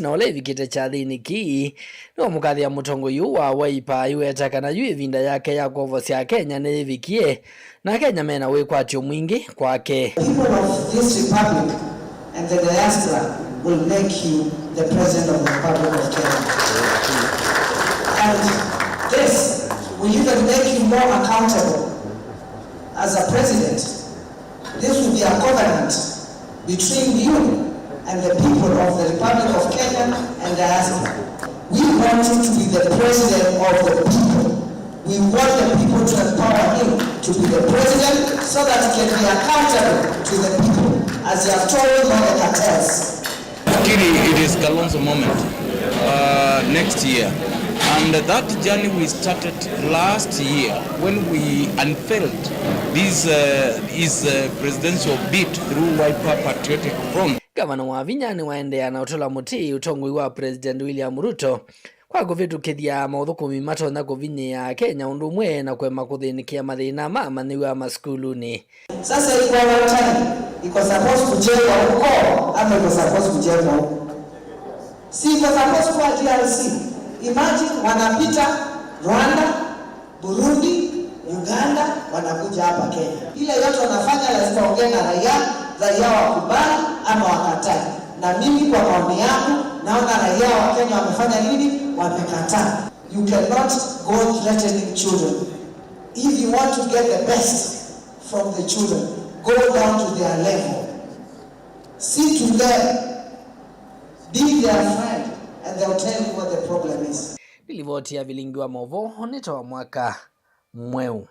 na olevi kite cha thini ki no mukathi ya mutongo yu wa Wiper iweta kana yu ivinda yake ya kuvosia Kenya ni ivikie na Kenya mena wikwatio mwingi kwake. People of this republic and the diaspora will make you the president of the Republic of Kenya. And this will even make you more accountable as a president. This will be a covenant between you and the people of the Republic of Kenya and diaspora. We want you to be the president of the people. We want the people to empower him to be the president so that he can be accountable to the people as he has told all the cartels. It is Kalonzo moment next year. And that journey we started last year when we unveiled this presidential bid through Wiper Patriotic Front. Gavana wa Vinya ni waendea na utola muti utongwi wa President William Ruto kwa kuvitukithia maudhukumi matona kuvinyi ya Kenya undumwe na kwema kuthinikia mathina mama ni wa maskuluni. Sasa iko watani iko supposed kujenga huko ama iko supposed kujenga huko? Si iko supposed kwa DRC. Imagine wanapita Rwanda, Burundi, Uganda, wanakuja hapa Kenya. Ile yote wanafanya lazima ongea na raia wakubali ama wakatai. Na mimi kwa maoni yangu naona raia wa Kenya wamefanya nini? Wamekataa. You cannot go threatening children. If you want to get the best from the children, go down to their level. Sit to them. Be their friend. And they'll tell you what the problem is. Bilivoti ya vilingi wa movo honito wa mwaka mweu.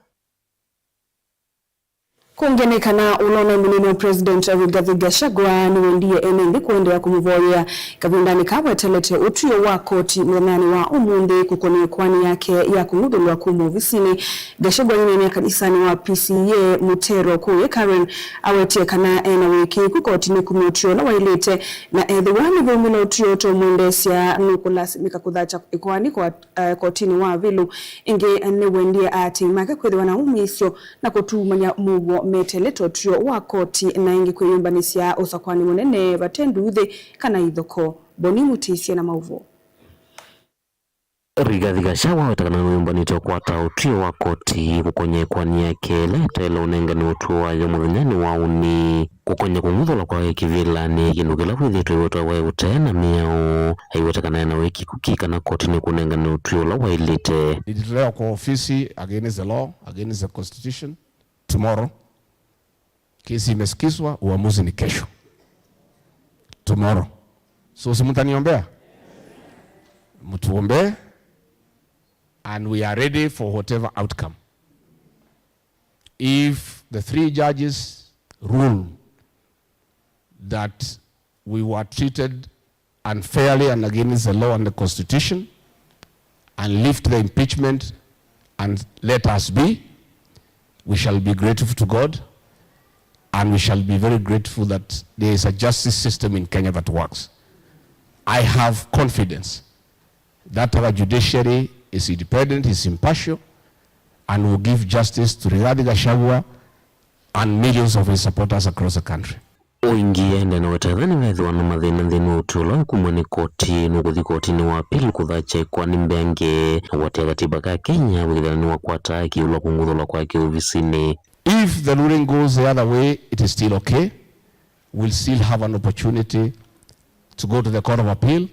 Kungenekana ulona munene President Rigathi Gachagua ni wendie enendi kuendea kumuvoya kavindani kawa telete utrio wa koti mwenani wa umundi kukoni kwani yake ya kumudulwa kumu visini. Gachagua yinene kanisani wa PCA Mutero kuye Karen awetie kana ena wiki kukoti ni kumutrio na wailete na edhiwani vumila utrio to mwendesya nukulasi mika kudhacha ikwani kwa kotini wa vilu inge ene wendie ati maka kwedhiwa na umisyo na kutumanya mugo meteleto trio wa koti na ingi kwiyumbanisia usakwani munene batenduthe kana ithoko Boni Mutisia na mauvo. Rigathi Gachagua watakana nyumbanito kwata utrio wa koti kukonye kwani yake letele unenga ni utuo wa muthanyani wa uni kukonye kumuthola kwa kivila ni kinukila kwithitwe iwetwa wa utena miao aiwetakana na wiki kukika na koti ni kunenga ni utrio la wailite. Nilitolewa kwa ofisi against the law, against the constitution tomorrow. Kesi imesikizwa, uamuzi ni kesho. Tomorrow. So si mtaniombea? Mtuombe. And we are ready for whatever outcome. If the 3 judges rule that we were treated unfairly and against the law and the constitution and lift the impeachment and let us be, we shall be grateful to God. And we shall be very grateful that there is a justice system in Kenya that works. I have confidence that our judiciary is independent, is impartial, and will give justice to Rigathi Gachagua and millions of his supporters across the country. Oingi enda na wetadhani wethiwa na mathina nthini utulo kumwani koti nukuthi koti ni wa pili kuthacha kwa ni mbenge watia katiba ka Kenya withani wa kwata kiulwa kunguthola kwa kiuvisini. If the ruling goes the other way, it is still okay. We'll still have an opportunity to go to the Court of Appeal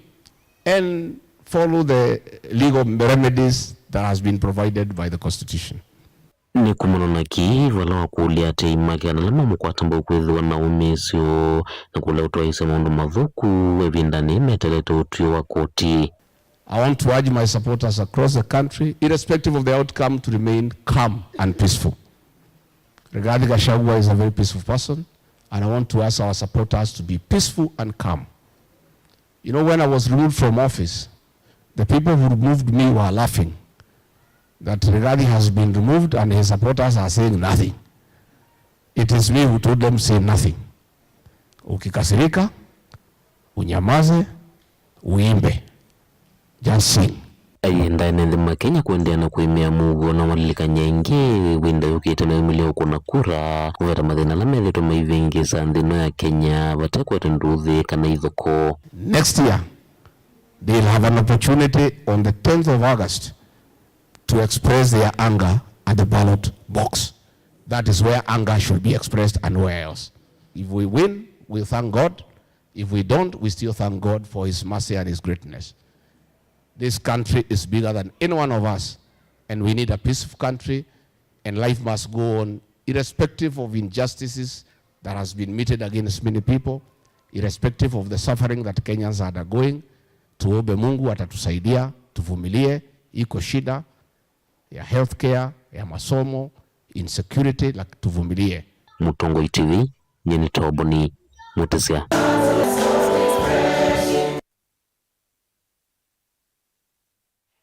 and follow the legal remedies that has been provided by the Constitution. Ni kumonona ki wala wakulia teima kia nalama mkwatamba kwethiwa na umisyo na kula utoa isa maundu mathuku wevindani metelete utrio wa koti. I want to urge my supporters across the country, irrespective of the outcome, to remain calm and peaceful. Rigathi Gachagua is a very peaceful person, and I want to ask our supporters to be peaceful and calm. You know, when I was removed from office, the people who removed me were laughing that Rigathi has been removed and his supporters are saying nothing. It is me who told them say nothing. Ukikasirika, unyamaze, uimbe. Just sing. Ayenda inendima Kenya kuendea na kuimea mugo na walilika nyengi winda yukita na umili ukuna kura uweta mathina la medhito maivingi sa ndino ya Kenya watakwa tenduthi kana ithoko. Next year they'll have an opportunity on the 10th of August to express their anger at the ballot box. That is where anger should be expressed and nowhere else. If we win, we thank God. If we don't, we still thank God for his mercy and his greatness. This country is bigger than any one of us, and we need a peaceful country, and life must go on irrespective of injustices that has been meted against many people, irrespective of the suffering that Kenyans are undergoing. Tuombe Mungu atatusaidia, tuvumilie, iko shida ya healthcare, ya masomo, insecurity, like tuvumilie. Mutongo TV, Nyeni Toboni, Mutesia.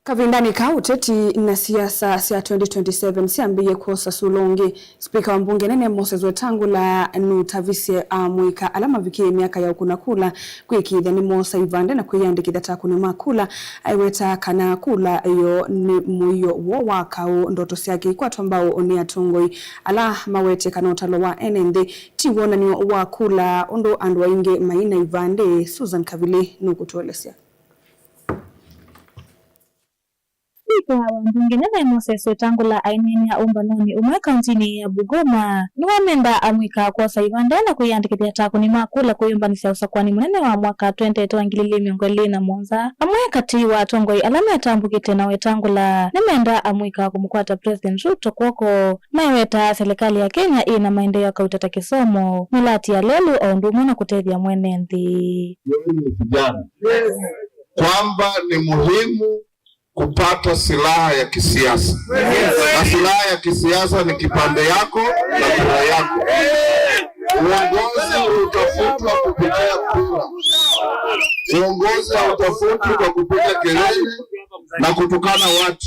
Kavindani ka uteti na siasa cia 2027 ciambirie kuosa sulongi. Spika wa mbunge nene Moses Wetangula nutavisie amwika alama vikie miaka ya ukunakula kwikithia ni Mosa Ivande na kwiyandikithia takuni makula aiweta kana kula iyo ni muyo wo wakao ndoto ciake ikwatwa mbao oni atongoi ala mawete kana utalo wa NND tiwona ni wakula ondo andu ainge Maina Ivande. Susan Kavili nukutuelezea. Spika wa mbunge nene Moses Wetangula ainini ya umbanoni umwe kauntini ya Bugoma niwamenda amwika kwa Ivande na kuyandikithia takuni makula kuyumbanisia usakwani munene wa mwaka 2021 amwe kati wa tongoi alama yatambukite na Wetangula nimenda amwika kumukwata President Ruto kwoko maiweta serikali ya Kenya ina maendeleo ya kautata kisomo milati ya lelu ondumu na kutethia mwene nthi kwamba ni muhimu kupata silaha ya kisiasa. Na silaha ya kisiasa ni kipande yako na kura yako. Uongozi utafutwa kupitia kura. Uongozi hautafutwi kwa kupiga kelele na kutukana watu.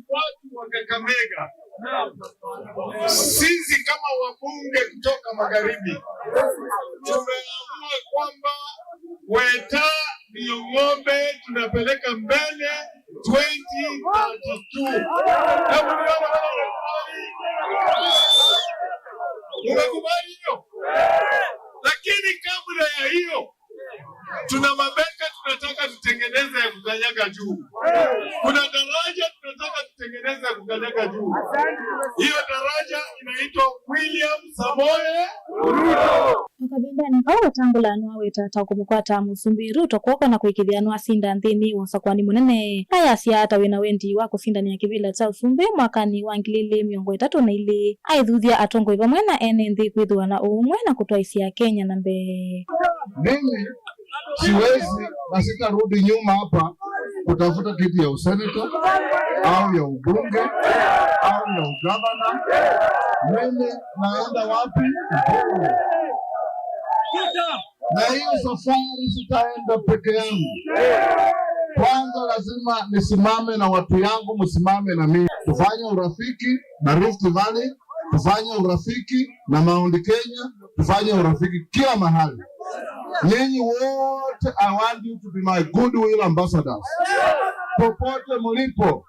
Watu wa Kakamega, sisi kama wabunge kutoka magharibi tumeamua kwamba Weta ndio ng'ombe tunapeleka mbele 2032. Umekubali hiyo? Lakini kabla ya hiyo tuna mabeka tunataka tutengeneze ya kukanyaga juu. Kuna daraja tunataka tutengeneze ya kukanyaga juu. Hiyo daraja inaitwa William Samoei Ruto. Mkabindani kwa Wetangula nuaweta takumukwata Musumbi Ruto kwoko na kuikithia nuasinda nthini wasakwani munene haya siata wina wendi wa kusindani ya kivila cha Usumbi mwakani wa 2032 aithuthia atongoi vamwe na NND kwithua na umwe na kutoa isia Kenya na mbe. Mimi siwezi na sitarudi nyuma hapa kutafuta kiti ya useneta au ya ubunge au ya ugavana. Mimi naenda wapi? Na hiyo safari sitaenda peke yangu. Kwanza lazima nisimame na watu yangu, msimame na mimi. Tufanye urafiki na Rift Valley, tufanye urafiki na Mount Kenya, tufanye urafiki kila mahali. Nyinyi wote, I want you to be my goodwill ambassadors. Popote mlipo,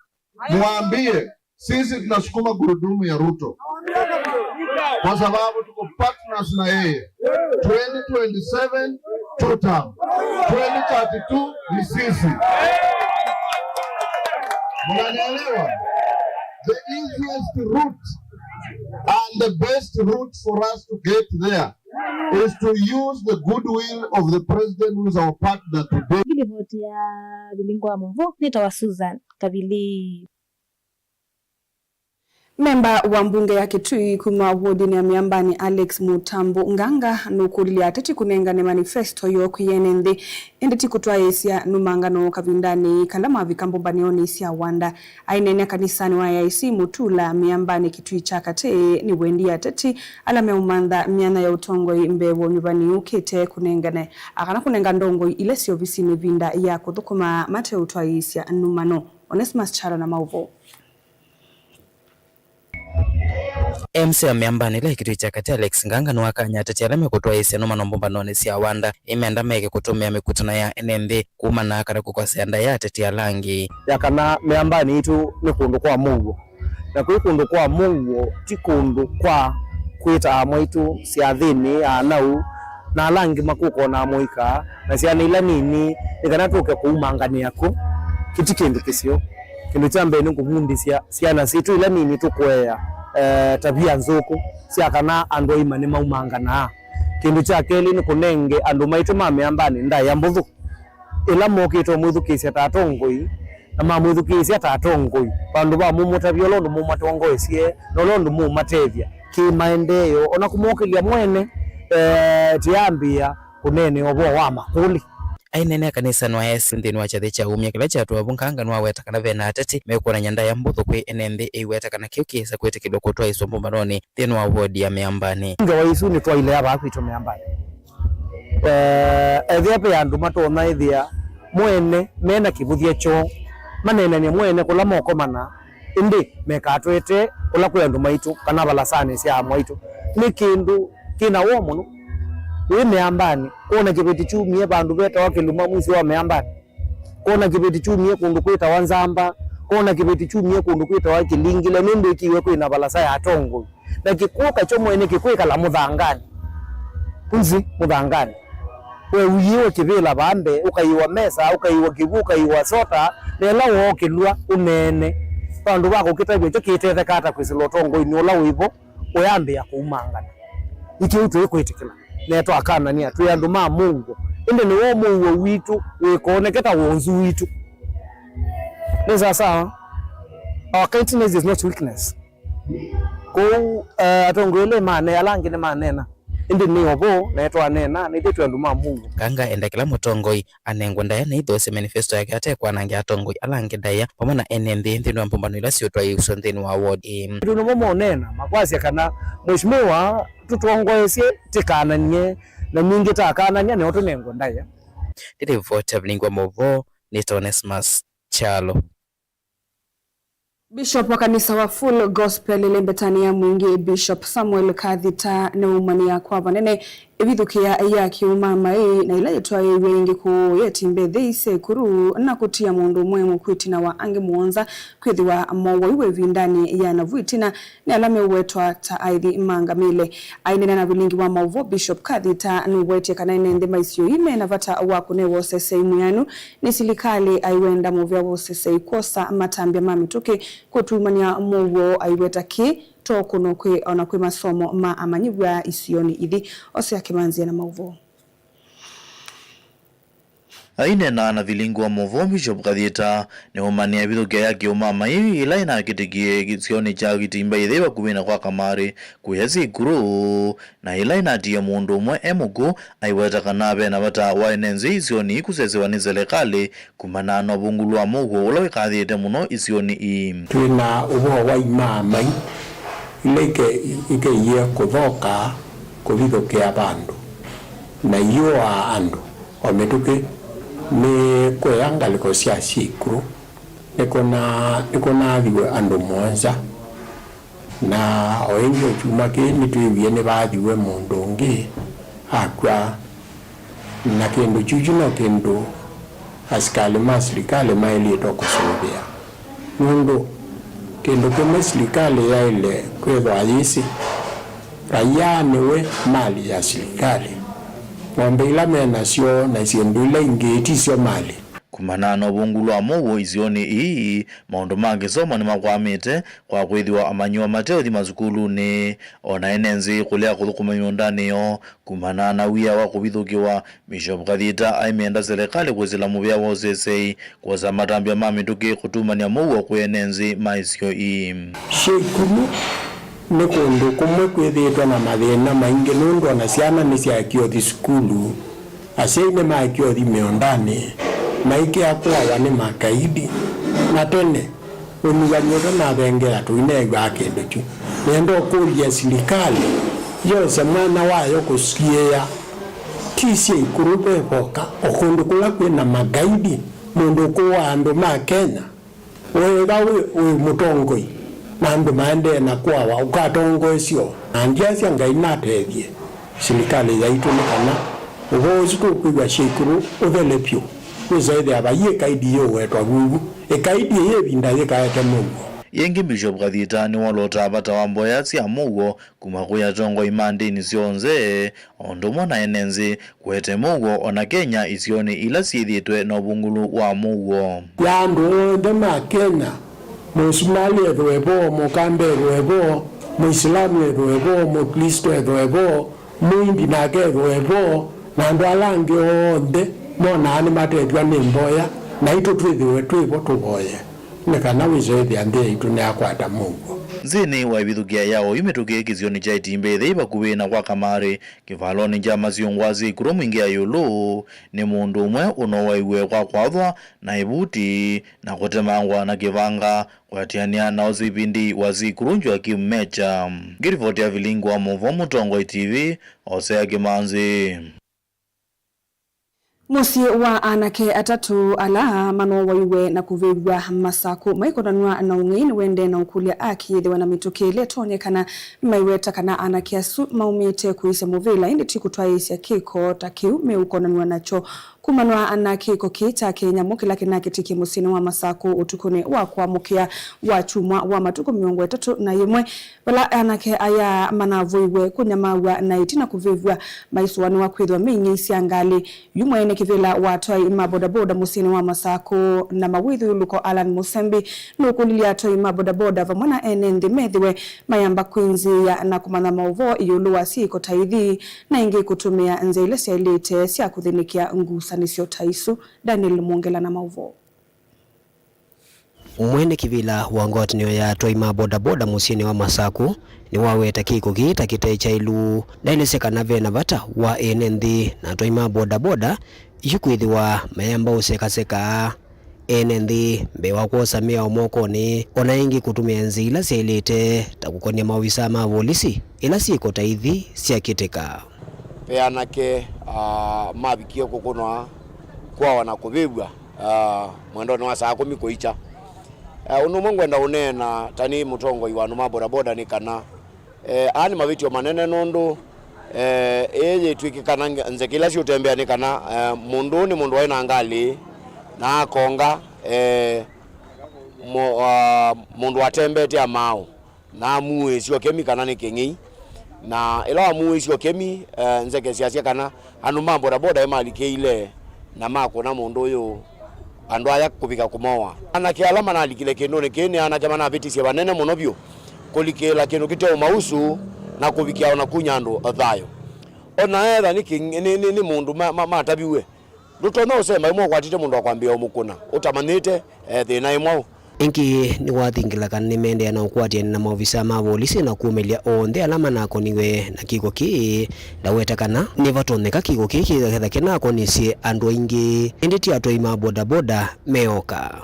muambie sisi tunasukuma gurudumu ya Ruto, kwa sababu tuko partners na yeye. 2027 two term, 2032 ni sisi. Mnanielewa? The easiest route and the best route for us to get there is to use the goodwill of the president who is our partner today. Gilivoti ya bilingwa mvu nitawa Susan Kavili. Memba wa mbunge ya Kitui kuma wodini ya miambani Alex Mutambo Nganga nukulia teti kunengane manifesto yo kuyenende endeti kutoa yesia numangano kavindani kalama vikambo banioni isia wanda ainene kanisani wa IC Mutula miambani Kitui chakate ni wendi ya teti alame umanda miana ya utongo imbewo nyubani ukete kunengane akana kunenga ndongo ile sio visini vinda ya kuthukuma mate utoa yesia numano. Onesmus Chara na Mauvo. MC miambani la Kitui chakate Alex Nganga nuakanya tatialame kutoa isi numa nombomba noni siya wanda imeanda meke kutumia mikutana ya NND kumana kada kukwaseanda ya tatia langi yakana miambani itu ni kundu kwa Mungu na kundu kwa Mungu ti kundu kwa kuita amwe itu siya dhini anau na alangi makuko na moika na ciana ila nini ikana tuke kuumangania ku kiti kindu kisio kindu cha mbere ngumundisia ciana citu ila nini tukwea tabia nzuku cia kana andu imane maumangana kindu cha keli ni kunenge andu maitu mameambani ndai ya mbuthu ila mokito muthukisia tatongoi na mamwithukisia tatongoi bandu ba mumutabia londo mumatongoisie no londo mumatevia ki maendeleo ona kumokelia mwene tiambia kunene obo wa makuli ainene kanisa no yesu ndini wa chathe cha umya kila chatu abunkanga no aweta kana vena atati mekona nyanda ya mbuthu kwi NND iweta kana kiukisa kwete kidoko twa isombo maroni ndini wa wodi ya Miambani nga waisu ni twa ile aba kwito Miambani ethia pe andu matona ethia mwene mena kibuthie cho manene ni mwene kula moko mana indi mekatwete kula kwe andu maitu kana balasane cia maitu ni kindu kina wo muno we Miambani kona kibeti chumie bandu beta wakiluma mwisi wa Miambani kona kibeti chumie kundu kwita wanzamba kona kibeti chumie kundu kwita wa kilingile nindi ikiwe kwina balasa ya tongo na kikuka cho mwene kikwika la muthangani kunzi muthangani we uyiwe kibila bambe ukaiwa mesa ukaiwa kibuka iwa sota lela wo kilwa unene bandu bako kitabyo cho kitethekata kwisilotongo ini ola wibo oyambia kuumangana iki utu ikwitikila neto akana ni atu yandu ma Mungu inde ni wo Mungu witu wikoneketa wonzu witu neza sawa our kindness is not weakness ko atongwele mane alangi ne manena indi ni obo neto anena ni bitu yandu ma Mungu kanga enda kila mutongoi anengwa ndaya na ithose manifesto yake atekwa nange atongoi alangi ndaya pamana NND ndino mpambano ila sio twa yuso ndini wa ward ndio momo nena makwasi kana mheshimiwa tutongoesie tikananye na mingi takananya ne otonengo ndaya ndiri vote blingwa movo ni Onesmus Chalo. Bishop wa kanisa wa Full Gospel Lembetania mwingi Bishop Samuel Kathita ne umania kwa banene ebithukia ya kiuma mai na ila yetwa yengi ku yetimbe theise kuru na kutia mundu mwemu kwitina wa ange muonza kwithiwa mowo iwe vindani ya navuitina ne alame wetwa ta aithi mangamile ainene na bilingi wa mauvo Bishop Kathita ni wetie kana nende maisio ime na vata wako ne wosese imuyanu ni silikali aiwenda movya wosese kosa matambia mamituke kutumania mowo aiweta ki tokuno kwe ona kwe masomo ma amanyibwa isioni ithi ose akimanzia na mauvo aine na vilingwa movo Bishop Kathita ne umania bithukia yake umama hii ila ina kitikie gisioni cha gitimba itheba kumina kwa kamari kuyezi ikuru na ila ina tie mundu umwe emuku aiweta kanabe na bata wa NNZ isioni kusesewa ni serikali kumana no bungulwa mugo ula Kathita muno isioni twina ubo wa imama ileke ye kuthoka kubithukia bandu na yoa andu ometuke ni kweyanga liko cia cikuru nikona thiwe andu mwanza na oingo chuma kini twiwie ni bathiwe mundu ungi akwa na kindu chuchu no kindu askali ma serikali mailito kusubia mundu kindu kama serikali ya ile kwethwa yisi raia niwe mali ya serikali ng'ombe ila mena sio na siendule ingeti sio mali kumana no bungulwa muwo isioni ii maundu mange soma ni makwamite kwa kwithiwa amanywa mateo thi mazukulu ni ona NNZ kulia kuthukuma nyondani yo kumana na wia wa kubithukiwa Bishop Kathita aimenda serikali kwezila muvya wosese kwa samatambia mamituki kutumania muwo kwa NNZ maisio shekulu ni kundu kumwe kwithitwa na mathina maingi nundu ona ciana ni ciakio thi skulu aciine makio thi miondani na ikiakwawa ni makaidi na tene unuganyiro na bengera tuinegwa kindu chu nendo kuria serikali yose mwana wayo kusikia tisi ikurupe boka okundu kula kwina magaidi mundu kwa andu ma Kenya wewe mutongoi na andu maende na kwawa ukatongoesio na ndiacia ngai natethie serikali yaitu ni kana ubozi kukwigwa shikuru uthelepyo kuzaide abaye kaidi yo wetwa gugu ekaidi ye binda yekaete mungu yengi Bishop Gathita ni walota bata wamboya cia mugo kuma kuya tongo imandini cionze ondomo na enenzi kwete mugo ona Kenya isioni ila sithitwe na bungulu wa mugo yandu ndema Kenya Musumali edwebo Mukambe edwebo Muislamu edwebo Mukristo edwebo Muindi nake edwebo na andu alangi onde mona ani matetwa ni mboya na ito twithiwe twibo tuboye nekana wizoethia nthi itu ni akwata mugo nzini wa ibithukia yao imetukia kizioni cha itimbe theiba kuwina kwa kamari kivaloni ja maziongwazi kuro mwingi ya yulu ni mundu umwe unowaiwe kwa kwathwa na ibuti na kutemangwa na kivanga kwatiania na ozipindi wazikurunjwa kimmecha ngirivoti ya vilingu wa Muvo Mutongo TV Osea Kimanzi. Musi wa anake atatu ala mano waiwe na kuvigwa masaku maikonanwa na ungini wende na ukulia akiithiwa na mitukile tonyekana maiweta kana anake asu maumite kuise muvila indi tikutwaisya kiko takiu meukonanwa nacho kumanwa anake kokita Kenya mukila kinake tiki musini wa masaku utukune wa kuamukia wa chumwa wa matuku miongo etatu na yemwe wala anake aya manavuiwe kunyamawa na itina kuvivwa maisuwani wa kwithwa mingi isiangali yumwe kivila watoi mabodaboda musini wa masaku na mawithu luko Alan Musembi nukulilia atoi mabodaboda vamwana enendi methiwe mayamba kwinzi ya na kumana mauvo iyuluwa siko taithi na ingi kutumia nzeile siailite siya kuthinikia ngusanisio taisu. Daniel Mwongela na mauvo. Umwene kivila wangoti niyo ya atoi mabodaboda musini wa masaku ni waweta kiko kita kitaicha ilu daileseka na vena vata wa enendi na atoi mabodaboda yukwithiwa mayamba useka enendi mbewa kuosa mea omokoni ona ingi kutumia nzila siailite takukonia mawisa ma polisi ila siko taithi siakiteka peanake mabikie kukunwa kwa wana kuvibwa mwendo ni wa saa 10 kuicha unumongwenda unena tani mutongo iwanu mabodaboda ni kana ani mavitio manene nundu eye twikikana nze kila si utembea ni kana mundu ni mundu waina angali na akonga mundu watembete amao na muwe sio kemi kana ni kingi na ila muwe sio kemi nze kesiasia kana anu mabodaboda emalike ile na mako na mundu yo andu aya kubika kumoa anake alama na alikile kinone kene anake mana vitisi banene monobyo kulikela kinu kiteo mausu na kubikia ona kunyandu athayo ona etha ni mundu matabiwe rutono usema imwe kwatite mundu akwambia omukuna utamanite thina imwe ingi ni wathingila kanni mende na ukwatia na maofisa ma polisi na kumelia onde alama nako niwe na kiko ki daweta kana ni vatoneka kiko ki kitha kenako nisi andu ingi inditi atoi mabodaboda meoka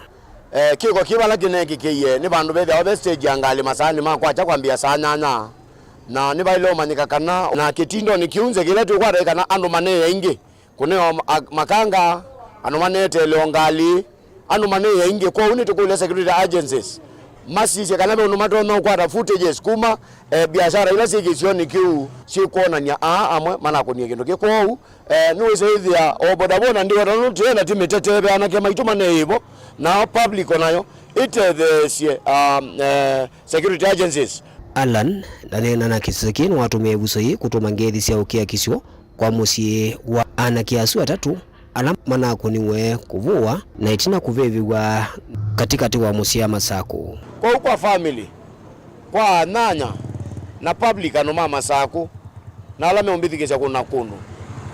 kiko kibala kineki kiye ni bandu bethe obe stage angali masani makwacha kwambia sanyanya na ni bailo manyika kana na kitindo ni kiunze kile tu kwa kana andu mane ingi kuneo makanga anu manete leongali anu mane ingi kwa unito kule security agencies masisi kana be unumato no kwa footages kuma biashara ila sikisioni kiu si kuona nya amwe mana kunie kindu kiko no wezethia obodaboda ndio tena timetete be anake maitu mane hivo na public onayo the security agencies Alan danena na kisakini watumie busoi kutuma ngethi cia ukia kisio kwa musie wa anakiasu atatu ala manako niwe kuvua na itina kuveviwa katikati wa musia masaku kwa family kwa nanya na public anoma masaku na ala meombithikisha kuna kunu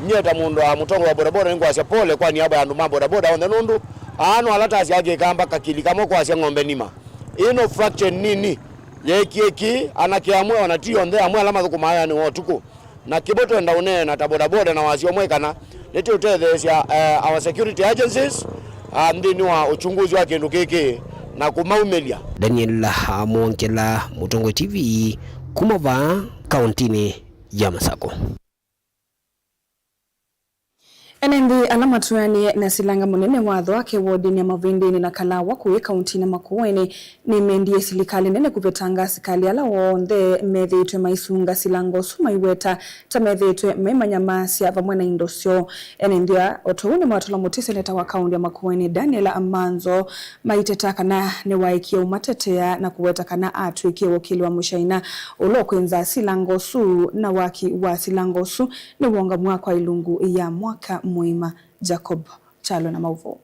nyeta mundu mutongo wa bodaboda ngo asya pole kwa niaba ya andu mabodaboda on the nundu anu alata asya kamba kakili kama kwa asya ngombe nima ino fraction nini yekieki anakiamwe wanatio ndhe amwe alama thukumaya ni wotuku na kiboto enda une na tabodaboda na wasio mwekana leti utethesya our security agencies ndini wa uchunguzi wa kindu kiki na kumaumelia. Daniel Mwongela, Mutongo TV, kumava kauntini ya Masako. Enendi alama tuani na silanga munene watho wake wodi ya Mavindini na Kalawa kuwe kaunti na Makueni ni mendie silikali nene kupetanga sikali ala wonde methitwe maisunga silango suma iweta ta methitwe memanyamasia vamwena indosio. Enendia otowune mwatola mutise neta wa kaunti ya Makueni Daniela Amanzo maiteta kana ne waikia umatetea na kuweta kana atu ikia wakili wa Mushaina ulo kwenza silango su na waki wa silango su ni wonga mwaka ilungu ya mwaka muima. Jacob Chalo na Mauvo.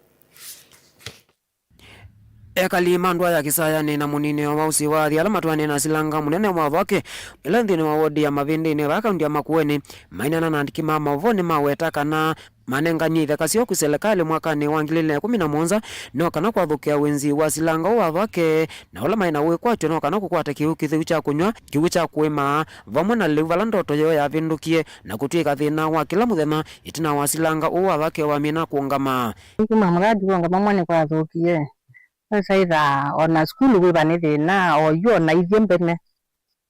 Ekali mandwa ya kisayani na munini wa wausi wa alama tuani na silanga munene wa wake ilendini wa wodi ya Mavindini wa kaunti ya Makueni mainana na ndikima mavoni mawetaka na manenga nyitha kasio kuselekali mwakani wa 2011 no kana kwa thukia wenzi wa silanga wa wake na ula maina we kwatyo no kana kukwata kiu cha kunywa kiu cha kuima vamwe na livala ndoto yo ya vindukie na kutwika thina wa kila muthenya itina wa silanga wa wake wa mina kuongama kuma mradi kuongama mwane kwa thukie saitha ona skulu wibane thina o yo na ithembene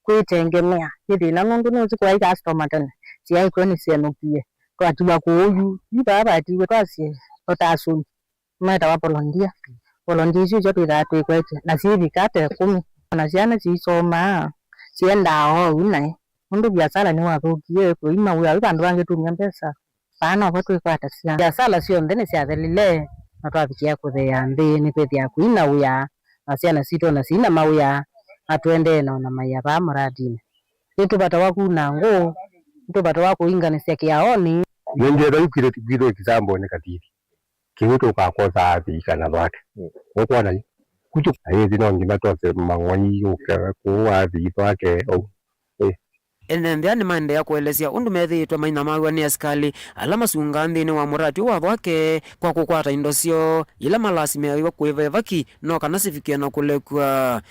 kwitengemea thina nundu nuzi kwa customer tena cia ikoni cianukie twatiwa kuuyu ibaba tiwe twasie otasu meta wa volunteer icio twitha twikwete na civi kate 10 na ciana cisoma ciendao unai mundu biashara ni wathukie kuima uya bandu bangitumia mbeca bana bo twikwata cia biashara cionthe ni ciathelile na twabikia kuthea nthi ni kwithia kuina uya na ciana cito na cina mauya atwende na maya ba muradini nitubata wakuna ngo nitubata wakuinganisya kiaoni ndio ukire video example ne katiri kiuto ka kosa api kana wake kwa nani kucho hizi no ngina tose mangwani kwa api wake Enendia ni mande ya kuelezea undu methitwa maina mawa ni askali alama sunganthi ni wa murati wa wake kwa kukwata indosio ila malasime ya kuivevaki no kana sifikia na kulekwa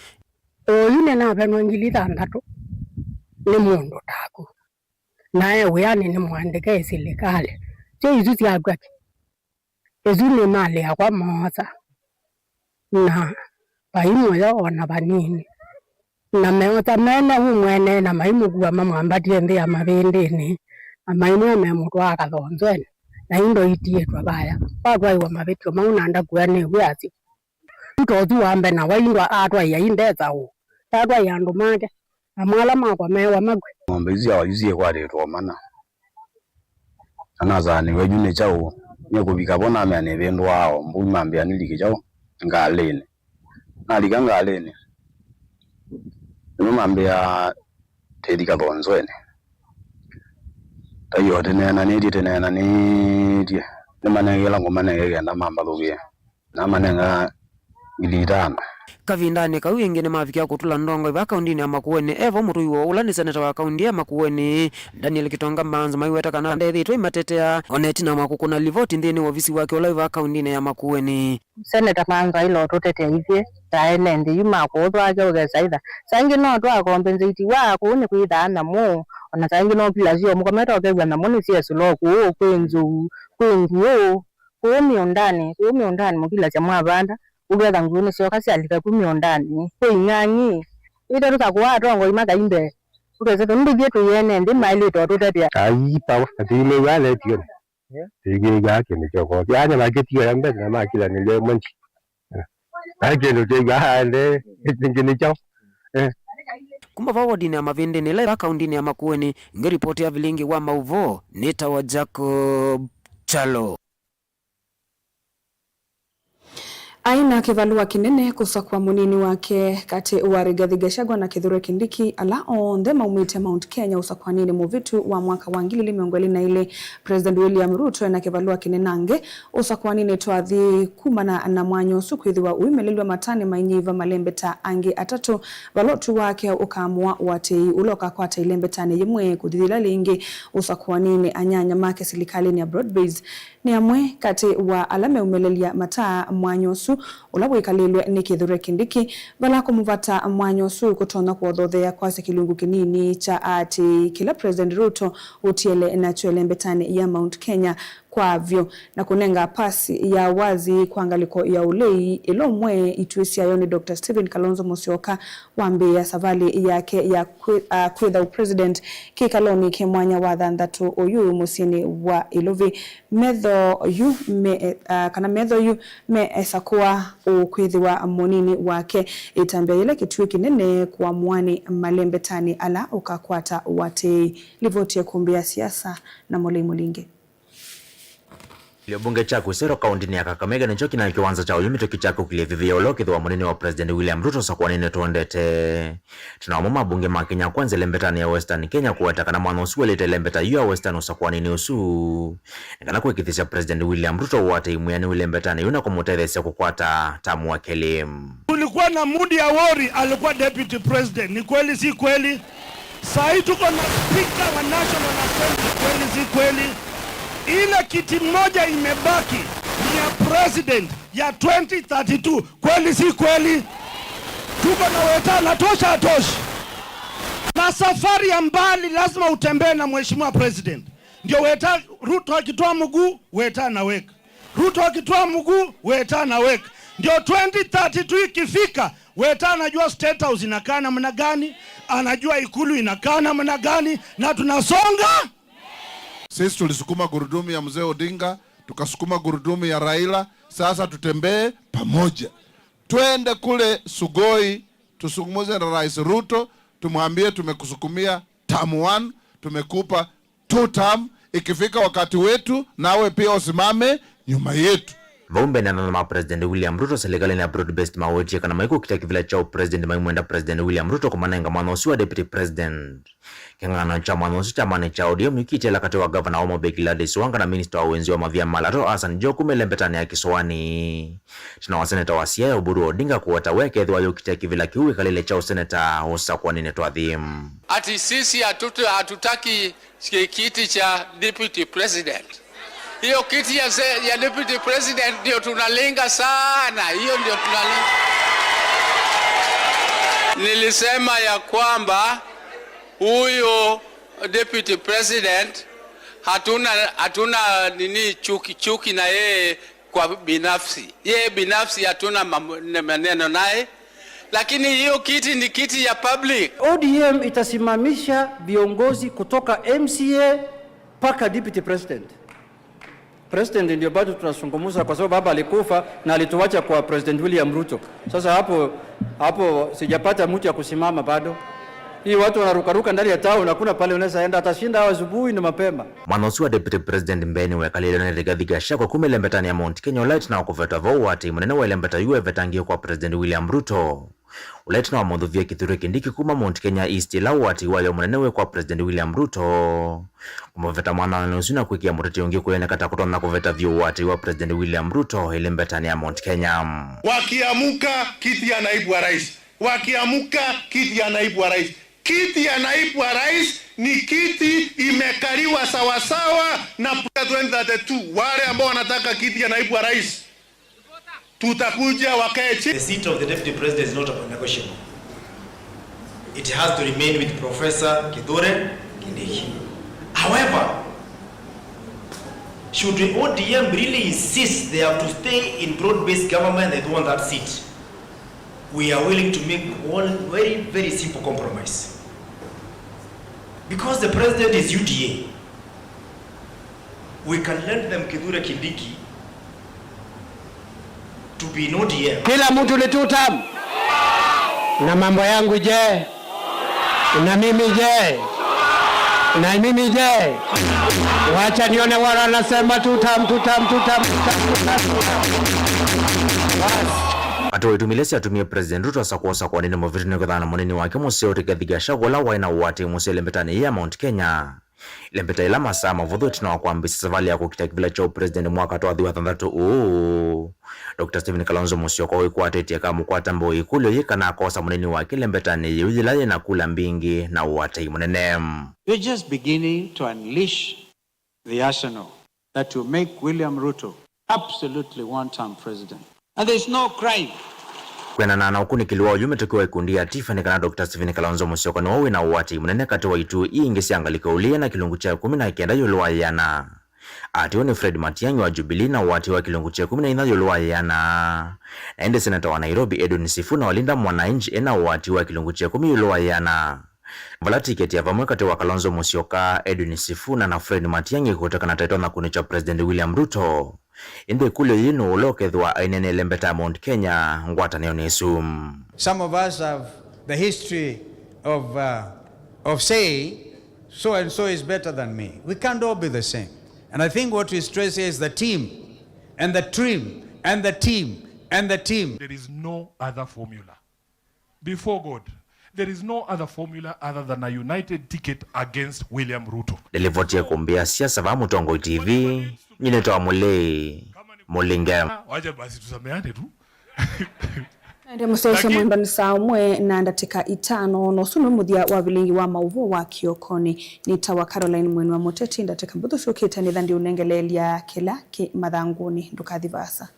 yune na venwa 6,000 ni mundu taku nae uyani ni mwandike silikali cho izu siagwaki ezu ni mali ya kwa moza na paimu ya wana vanini na meota mene umwene na maimu kuwa mamwambatie nthi ya Mavindini na maimu ya memutwa akathonzweni na indo itietwa baya wakwa iwa mavitio maunanda kuwa ni wiasi utozu wambe na waindwa atwa ya indeza u atwa ya andu make na mwala makwa mewa magwe ng'ombe izi awayuzie kwaretwo mana anazani wejune chao nyekubika bona mene bendu wao mbuma mbya nilike chao ngalene nalika ngalene numambia tedika bonzwene tayo tenena ni die nemanengela ngomanenge genda mamba lugie na manenga ilitana kavindani kawingi ni mafikia kutula ndongo iba kaundini ya Makueni evo mutuiwo ula ni seneta wa kaundi ya Makueni Daniel Kitonga Manzo maiweta kana ndethi toi matetea oneti na makukuna livoti ndini ofisi wake ula iba kaundini ya Makueni seneta Manzo ilo totetea hivye taene ndi yuma kuthwa ake ugesaitha sangi no twa compensate wa kuni kwithana mu ona sangi no pila sio mukameta okegwa na muni cie sulo ku kwenzu kwengu kumiondani mukila cha mwabanda ugetha nguni cio kasi alika kumiondani kuinganyi ito tutakuwa tongo imaka imbe ukeze ndo bietu yene ndi maili to tutapia ai pawa atile wale tio tege yake ni choko yana maketi ya mbele na makila ni leo mwanchi ake ndo tega ande ngini chao kumba wawodini ya Mavindini la kaundini ya Makueni ngiripoti ya vilingi wa Mauvo nita wa Jacob Chalo. Aina kivalua kinene kusakwa munini wake kati wa Rigathi Gachagua na Kithure Kindiki ala onde maumite Mount Kenya usakwa nini muvitu wa mwaka wa 2024 President William Ruto na kivalua kinenange usakwa nini twathi kumana na mwanyo sukwithiwa uimelelwa matani mainyiva malembeta ange atatu valotu wake ukamwa watei uloka kwata ilembetani yimwe kuthithila lingi usakwa nini anyanya make silikali ni ya Broadbase ni amwe kati wa alame umelelia mataa mwanyosu ulawaikalilwe ni Kithure Kindiki bala kumuvata mwanyosu kutona kuodhothea kwase kilungu kinini cha ati kila President Ruto utiele na chuelembetani ya Mount Kenya kwavyo na kunenga pasi ya wazi kwangaliko ya ulei ilomwe ituisia yoni Dr. Stephen Kalonzo Musyoka wambe ya savali yake ya kwitha president kikaloni kimwanya wa thanthatu uyu musini wa Ilovi metho yu me esakuwa ukwithiwa munini wake itambia ile kitui kinene kwa mwani malembetani ala ukakwata wate livotie kumbia siasa na Molei Mulinge. Bunge cha Kusero kaunti ya Kakamega nicho kina kiwanza cha uyumi tokichako kilevivia uloki wa munini wa President William Ruto sa kwa nini tuondete. Tunaomoma bunge makenya kwanza lembetani ya Western Kenya kuwataka na mwanusu welete lembeta yu ya Western usa kwa nini usu. Nikana kuwekithisha President William Ruto wate imuyani ulembetani yuna kumutethesya kukwata tamu wa kelim. Tulikuwa na Mudi Awori alikuwa deputy president, ni kweli si kweli? Sahi tuko na speaker wa National Assembly, kweli si kweli? Ile kiti moja imebaki ni ya president ya 2032, kweli si kweli? Tuko na Weta na tosha atoshi. Na safari ya mbali lazima utembee na mheshimiwa president. Ndio Weta, Ruto akitoa mguu, Weta anaweka. Ruto akitoa mguu, Weta anaweka. Ndio 2032 ikifika, Weta anajua State House inakaa namna gani, anajua Ikulu inakaa namna gani, na tunasonga. Sisi tulisukuma gurudumu ya mzee Odinga, tukasukuma gurudumu ya Raila, sasa tutembee pamoja. Twende kule Sugoi, tusungumuze na Rais Ruto, tumwambie tumekusukumia term 1, tumekupa 2 term, ikifika wakati wetu nawe pia usimame nyuma yetu. Vumbe na nama President William Ruto serikali na broad based mawoti kana maiko kitakivila chao President maimwenda President William Ruto kumanenga manosi wa deputy president. Kengana cha manosi cha mane cha ODM nikitela kati wa governor wa Mobeki Gladys Wanga na minister wa wenzi wa mavia Malaro Hassan Joho melembetani ya Kiswani. Tuna wa senator wa Siaya Oburu Odinga kuwata weke edhi wa yokitakivila kiuwe kalile chao senator hosa kwa nini tuadhim. Ati sisi hatutaki kiti cha deputy president. Hiyo kiti ya deputy president ndio tunalenga sana. Hiyo ndio tunalenga. Nilisema ya kwamba huyo deputy president hatuna nini chuki na yeye kwa binafsi. Yeye binafsi hatuna maneno naye. Lakini hiyo kiti ni kiti ya public. ODM itasimamisha viongozi kutoka MCA paka deputy president. President ndio bado tunazungumza kwa sababu baba alikufa na alituacha kwa President William Ruto. Sasa hapo sijapata mtu ya kusimama bado. Hii watu wanarukaruka ndani ya town, hakuna pale unaweza enda, atashinda asubuhi na mapema. Manosi wa deputy president mbeni wekalile na Rigathi Gachagua kumelembetani ya Mount Kenya Light na kuveta vowati munene wa lembeta yuwe vetangio kwa President William Ruto. Ulet na wamodhuvia Kithure Kindiki kuma Mount Kenya East lawati wayo munene kwa President William Ruto. Kumaveta mwana nusina kuikia mutati yongi kuyene kata kutona kuveta viowati wa President William Ruto ilembetani ya Mount Kenya. Wakiamuka kiti ya naibu wa rais. Wakiamuka kiti ya naibu wa rais. Kiti ya naibu wa rais ni kiti imekaliwa sawasawa na 2032. Wale ambao wanataka kiti ya naibu wa rais tutakuja wakae chini. The seat of the deputy president is not negotiable. It has to remain with Professor Kithure Kindiki. However, should the ODM really insist they have to stay in broad-based government, they don't want that seat, we are willing to make one very, very simple compromise. Because the president is UDA, we can lend them Kithure Kindiki to be in ODM. Kila mtu ni tutam. Na mambo yangu je? Na mimi je? Na mimi je? Wacha nione wala wanasema tutam. Atoe tumilesi atumie President Ruto asakuosa kwa nini mvitini kudhana moneni wake museo Rigathi Gachagua la waina uwate museo lembetani ya Mount Kenya. Lembeta ila masaa mavudhu tina wakuambisa savali ya kukitakivila chao President mwaka toa dhiwa thandatu Dr. Stephen Kalonzo Musyoka kwa ateti ya kamu kwa tambo Ikulu yika na kosa moneni wake lembetani yujilaye na kula mbingi na uwate monene. We're just beginning to unleash the arsenal that will make William Ruto absolutely one-term president. And there's no crime. Kwena na ukuni kiliwa yume tukiwa ikundi ya Tiffany kana Dr. Stephen Kalonzo Musyoka ni wawe na uwati munene kati wa itu ingesi angalika ulia na kilungu cha 10 na ikienda yuluwa yana. atione Fred Matiang'i wa Jubilee na wati wa kilungu cha 14 yolwa yana na ende senata wa Nairobi Edwin Sifuna walinda mwananchi ena wati wa kilungu cha 10 yolwa yana vala tiketi ya vamwe kati wa Kalonzo Musyoka, Edwin Sifuna na Fred Matiang'i kutoka na taito na kunicha President William Ruto inde kule yinu ulokethwa ainene lembeta Mount Kenya ngwata neonesum. Some of us have the history of saying so and so is better than me. We can't all be the same. And I think what we stress here is the team and the trim and the team and the team. There is no other formula. Before God, there is no other formula other than a united ticket against William Ruto. Delivotia kumbia siasa va Mutongo TV, nyenetoa Mulinga. Waje basi tusameane tu. Ndio msosha mwenda ni saa mwe na ndateka 5 no suno muthia wa bilingi wa mauvo wa Kiokoni ni tawa Caroline Mwenu wa Moteti ndateka mbutho shoketa ni thandi unengelelia kila ki mathanguni ndukathivasa.